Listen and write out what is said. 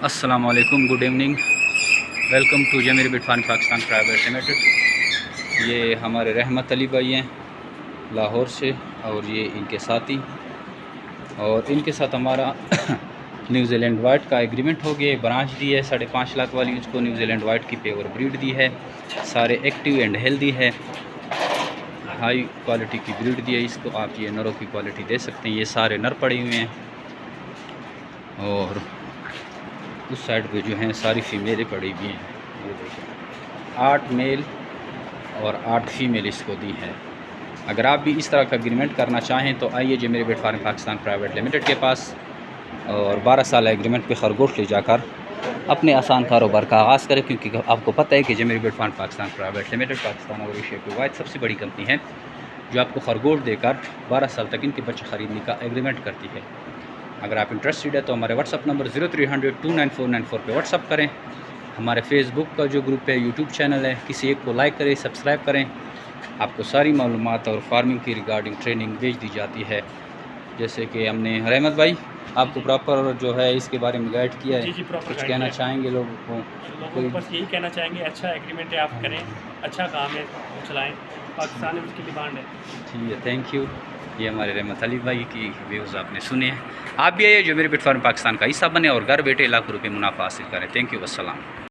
السلام علیکم، good evening, welcome to Jamiri Butt farm Pakistan private limited. یہ ہمارے رحمت علی بھائی ہیں لاہور سے، اور یہ ان کے ساتھی، اور ان کے ساتھ ہمارا نیوزی لینڈ وائٹ کا ایگریمنٹ ہو گیا۔ برانچ دی ہے 5.5 لاکھ والی، اس کو نیوزی لینڈ وائٹ کی پیور بریڈ دی ہے، سارے ایکٹیو اینڈ ہیلدی ہے، ہائی کوالٹی کی بریڈ دی ہے اس کو۔ آپ یہ نروں کی کوالٹی دے سکتے ہیں، یہ سارے نر پڑے ہوئے ہیں، اور اس سائڈ پہ جو ہیں ساری فیمیلیں پڑی ہوئی ہیں۔ یہ دیکھیں 8 میل اور 8 فیمیل اس کو دی ہیں۔ اگر آپ بھی اس طرح کا ایگریمنٹ کرنا چاہیں تو آئیے Jamiri Butt farm Pakistan private limited کے پاس، اور 12 سالہ ایگریمنٹ پہ خرگوش لے جا کر اپنے آسان کاروبار کا آغاز کریں، کیونکہ آپ کو پتہ ہے کہ Jamiri Butt farm Pakistan private limited Pakistan اور ایشیا کی واحد سب سے بڑی کمپنی ہے جو آپ کو خرگوش دے کر 12 سال تک ان کے بچے خریدنے کا ایگریمنٹ کرتی ہے۔ اگر آپ انٹرسٹڈ ہے تو ہمارے واٹس اپ نمبر 0300-29494 پہ واٹس اپ کریں۔ ہمارے فیس بک کا جو گروپ ہے، یوٹیوب چینل ہے، کسی ایک کو لائک کریں، سبسکرائب کریں۔ آپ کو ساری معلومات اور فارمنگ کی ریگارڈنگ ٹریننگ بھیج دی جاتی ہے، جیسے کہ ہم نے رحمت بھائی آپ کو پراپر جو ہے اس کے بارے میں گائیڈ کیا ہے۔ جی کچھ کہنا چاہیں گے لوگوں کو؟ لوگوں کو بس یہی کہنا چاہیں گے، اچھا ایگریمنٹ ہے، آپ کریں، اچھا کام ہے، چلائیں، پاکستان میں اس کی ڈیمانڈ ہے۔ ٹھیک ہے، تھینک یو۔ یہ ہمارے رحمت علی بھائی کی ویوز آپ نے سنے ہیں۔ آپ بھی آئیے جو میرے بٹ فارم پاکستان کا حصہ بنے اور گھر بیٹھے لاکھوں روپے منافع حاصل کریں۔ تھینک یو، السلام۔